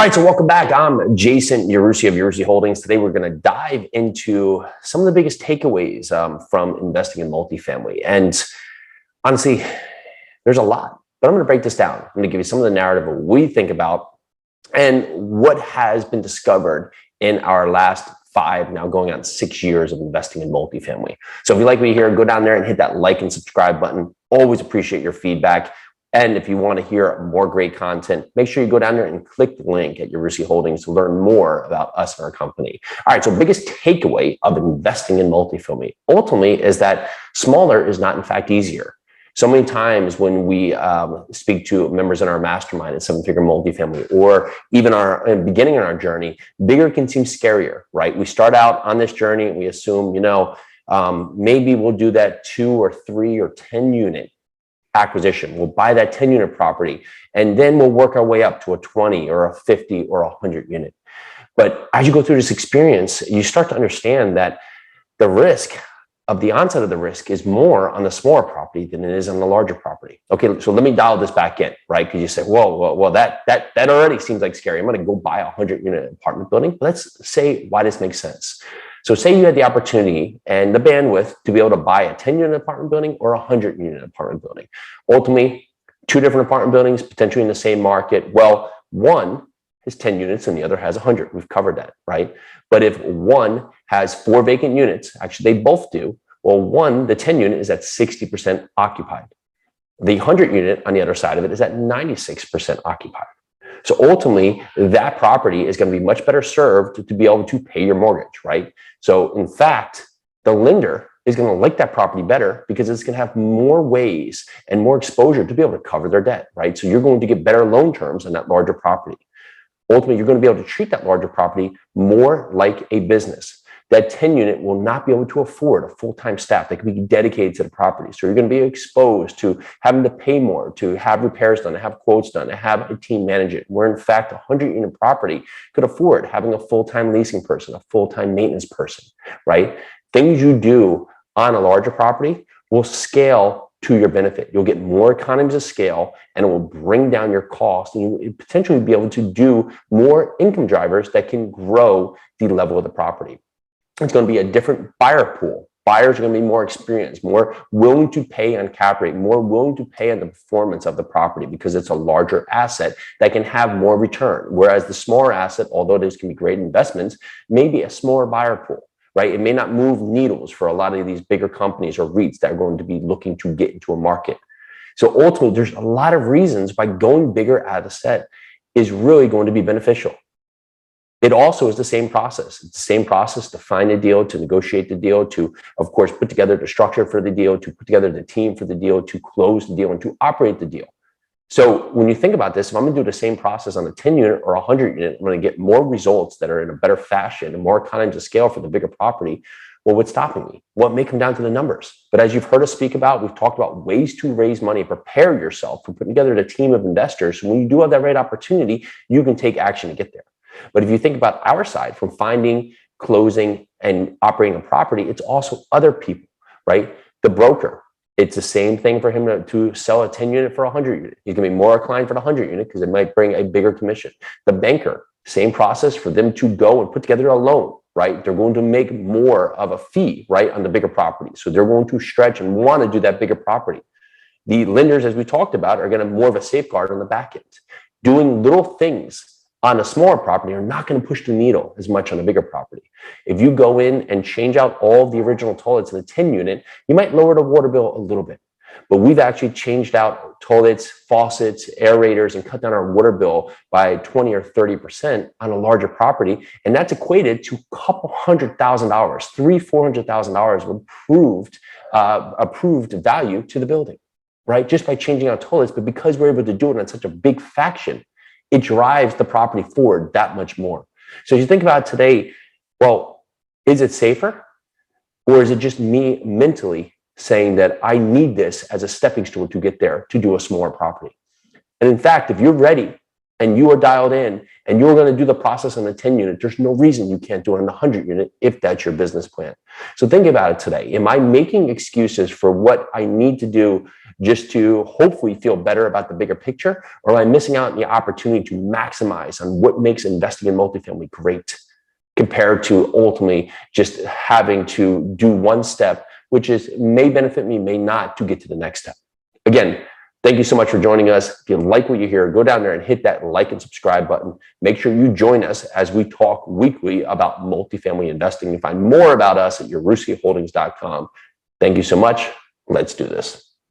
right, so welcome back. I'm Jason, Yarusi of Yarusi Holdings. Today we're going to dive into some of the biggest takeaways from investing in multifamily. And honestly, there's a lot, but I'm going to break this down. I'm going to give you some of the narrative of what we think about and what has been discovered in our last 5, now going on 6 years of investing in multifamily. So if you like what you hear, go down there and hit that like and subscribe button. Always appreciate your feedback. And if you want to hear more great content, make sure you go down there and click the link at Yarusi Holdings to learn more about us and our company. All right, so biggest takeaway of investing in multifamily ultimately is that smaller is not in fact easier. So many times when we speak to members in our mastermind at 7-figure multifamily, or even our beginning in our journey, bigger can seem scarier, right? We start out on this journey and we assume, maybe we'll do that 2 or 3 or 10 unit acquisition. We'll buy that 10 unit property, and then we'll work our way up to a 20 or a 50 or a 100 unit. But as you go through this experience, you start to understand that the risk of the onset of the risk is more on the smaller property than it is on the larger property. Okay, so let me dial this back in, right? Because you say, well, that already seems like scary. I'm going to go buy a 100 unit apartment building. Let's say why this makes sense. So say you had the opportunity and the bandwidth to be able to buy a 10 unit apartment building or a 100 unit apartment building. Ultimately, 2 different apartment buildings, potentially in the same market. Well, one is 10 units and the other has 100. We've covered that, right? But if one has 4 vacant units, actually they both do. Well, the 10 unit is at 60% occupied. The 100 unit on the other side of it is at 96% occupied. So ultimately, that property is going to be much better served to be able to pay your mortgage, right? So in fact, the lender is going to like that property better because it's going to have more ways and more exposure to be able to cover their debt, right? So you're going to get better loan terms on that larger property. Ultimately, you're going to be able to treat that larger property more like a business. That 10 unit will not be able to afford a full-time staff that can be dedicated to the property. So you're going to be exposed to having to pay more, to have repairs done, to have quotes done, to have a team manage it. Where in fact, a 100 unit property could afford having a full-time leasing person, a full-time maintenance person, right? Things you do on a larger property will scale to your benefit. You'll get more economies of scale and it will bring down your cost, and you potentially be able to do more income drivers that can grow the level of the property. It's going to be a different buyer pool. Buyers are going to be more experienced, more willing to pay on cap rate, more willing to pay on the performance of the property because it's a larger asset that can have more return. Whereas the smaller asset, although those can be great investments, may be a smaller buyer pool, right? It may not move needles for a lot of these bigger companies or REITs that are going to be looking to get into a market. So ultimately, there's a lot of reasons why going bigger at a set is really going to be beneficial. It also is the same process. It's the same process to find a deal, to negotiate the deal, to, of course, put together the structure for the deal, to put together the team for the deal, to close the deal, and to operate the deal. So when you think about this, if I'm going to do the same process on a 10 unit or 100 unit, I'm going to get more results that are in a better fashion and more economies of scale for the bigger property. Well, what's stopping me? Well, it may come down to the numbers. But as you've heard us speak about, we've talked about ways to raise money, prepare yourself for putting together the team of investors. So when you do have that right opportunity, you can take action to get there. But if you think about our side, from finding, closing, and operating a property, it's also other people, right? The broker, it's the same thing for him to sell a 10 unit for a 100 unit. He's going to be more inclined for the 100 unit because it might bring a bigger commission. The banker, same process for them to go and put together a loan, right? They're going to make more of a fee, right, on the bigger property. So they're going to stretch and want to do that bigger property. The lenders, as we talked about, are going to have more of a safeguard on the back end. Doing little things on a smaller property are not going to push the needle as much on a bigger property. If you go in and change out all the original toilets in the 10 unit, you might lower the water bill a little bit. But we've actually changed out toilets, faucets, aerators, and cut down our water bill by 20 or 30% on a larger property. And that's equated to a couple $100,000, $300,000-$400,000 of approved value to the building, right? Just by changing out toilets. But because we're able to do it on such a big fraction, it drives the property forward that much more. So as you think about it today, well, is it safer? Or is it just me mentally saying that I need this as a stepping stool to get there to do a smaller property? And in fact, if you're ready and you are dialed in and you're going to do the process on the 10 unit, there's no reason you can't do it on the 100 unit if that's your business plan. So think about it today. Am I making excuses for what I need to do just to hopefully feel better about the bigger picture? Or am I missing out on the opportunity to maximize on what makes investing in multifamily great compared to ultimately just having to do one step, which is may benefit me, may not, to get to the next step? Again, thank you so much for joining us. If you like what you hear, go down there and hit that like and subscribe button. Make sure you join us as we talk weekly about multifamily investing. You can find more about us at yarusiholdings.com. Thank you so much. Let's do this.